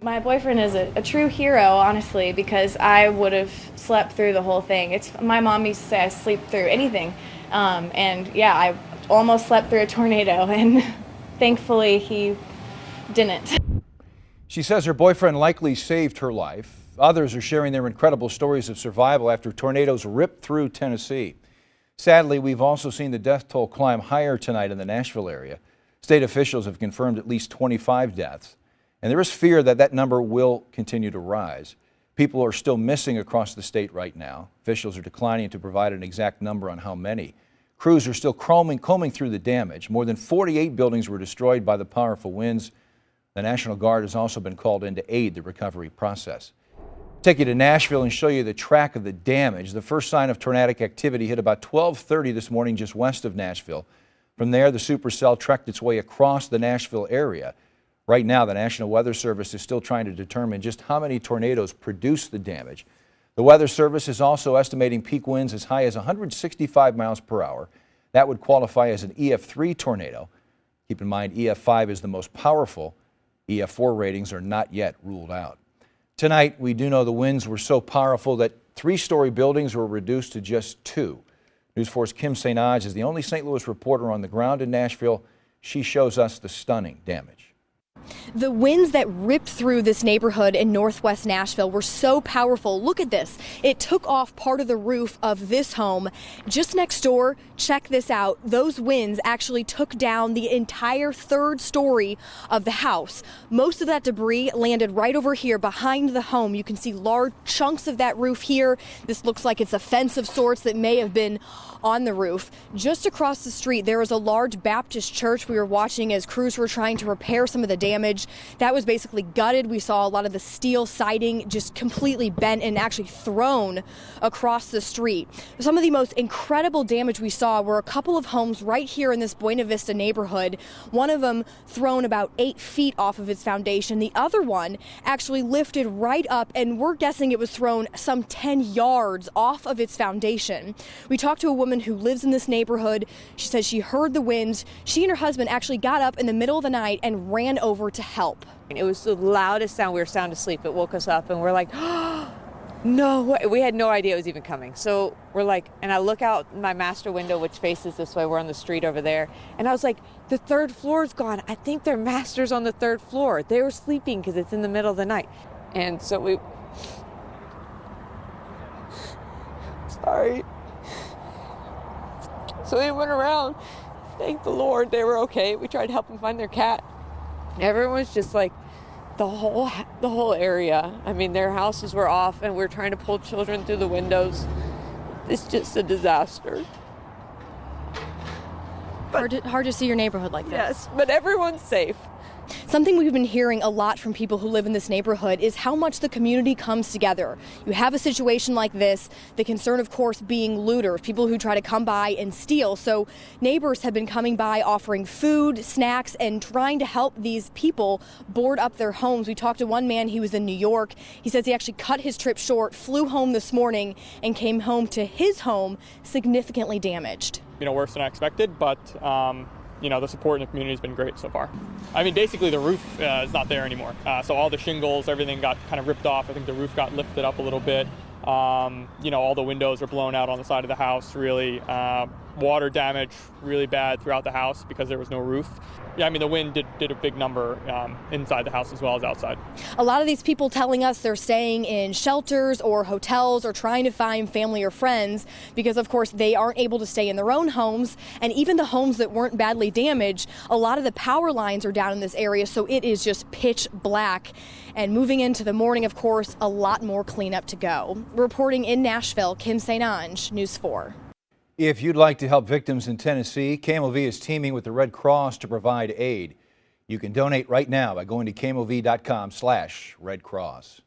My boyfriend is a true hero, honestly, because I would have slept through the whole thing. My mom used to say I sleep through anything, and yeah, I almost slept through a tornado, and thankfully he didn't. She says her boyfriend likely saved her life. Others are sharing their incredible stories of survival after tornadoes ripped through Tennessee. Sadly, we've also seen the death toll climb higher tonight in the Nashville area. State officials have confirmed at least 25 deaths, and there is fear that that number will continue to rise. People are still missing across the state right now. Officials are declining to provide an exact number on how many. Crews are still combing through the damage. More than 48 buildings were destroyed by the powerful winds. The National Guard has also been called in to aid the recovery process. Take you to Nashville and show you the track of the damage. The first sign of tornadic activity hit about 12:30 this morning just west of Nashville. From there, the supercell trekked its way across the Nashville area. Right now, the National Weather Service is still trying to determine just how many tornadoes produced the damage. The Weather Service is also estimating peak winds as high as 165 miles per hour. That would qualify as an EF3 tornado. Keep in mind, EF5 is the most powerful. EF4 ratings are not yet ruled out. Tonight, we do know the winds were so powerful that 3-story buildings were reduced to just 2. News 4's Kim St. Onge is the only St. Louis reporter on the ground in Nashville. She shows us the stunning damage. The winds that ripped through this neighborhood in northwest Nashville were so powerful. Look at this. It took off part of the roof of this home. Just next door, check this out. Those winds actually took down the entire 3rd story of the house. Most of that debris landed right over here behind the home. You can see large chunks of that roof here. This looks like it's a fence of sorts that may have been on the roof. Just across the street, there was a large Baptist church we were watching as crews were trying to repair some of the damage. That was basically gutted. We saw a lot of the steel siding just completely bent and actually thrown across the street. Some of the most incredible damage we saw were a couple of homes right here in this Buena Vista neighborhood. One of them thrown about 8 feet off of its foundation. The other one actually lifted right up, and we're guessing it was thrown some 10 yards off of its foundation. We talked to a woman who lives in this neighborhood. She says she heard the winds. She and her husband actually got up in the middle of the night and ran over to help. It was the loudest sound. We were sound asleep. It woke us up and we're like, oh, no way. We had no idea it was even coming. So we're like, and I look out my master window, which faces this way. We're on the street over there. And I was like, the 3rd floor is gone. I think their master's on the 3rd floor. They were sleeping because it's in the middle of the night. And so sorry. So we went around. Thank the Lord they were okay. We tried to help them find their cat. Everyone's just like, the whole area. I mean, their houses were off and we're trying to pull children through the windows. It's just a disaster. Hard to see your neighborhood like this. Yes, but everyone's safe. Something we've been hearing a lot from people who live in this neighborhood is how much the community comes together. You have a situation like this, the concern, of course, being looters, people who try to come by and steal. So neighbors have been coming by offering food, snacks, and trying to help these people board up their homes. We talked to one man, he was in New York. He says he actually cut his trip short, flew home this morning, and came home to his home significantly damaged. Worse than I expected, but the support in the community has been great so far. I mean, basically the roof is not there anymore. So all the shingles, everything got kind of ripped off. I think the roof got lifted up a little bit. All the windows are blown out on the side of the house, really. Water damage really bad throughout the house because there was no roof. Yeah, I mean, the wind did a big number inside the house as well as outside. A lot of these people telling us they're staying in shelters or hotels or trying to find family or friends because, of course, they aren't able to stay in their own homes. And even the homes that weren't badly damaged, a lot of the power lines are down in this area, so it is just pitch black. And moving into the morning, of course, a lot more cleanup to go. Reporting in Nashville, Kim St. Onge, News 4. If you'd like to help victims in Tennessee, KMOV is teaming with the Red Cross to provide aid. You can donate right now by going to KMOV.com/Red Cross.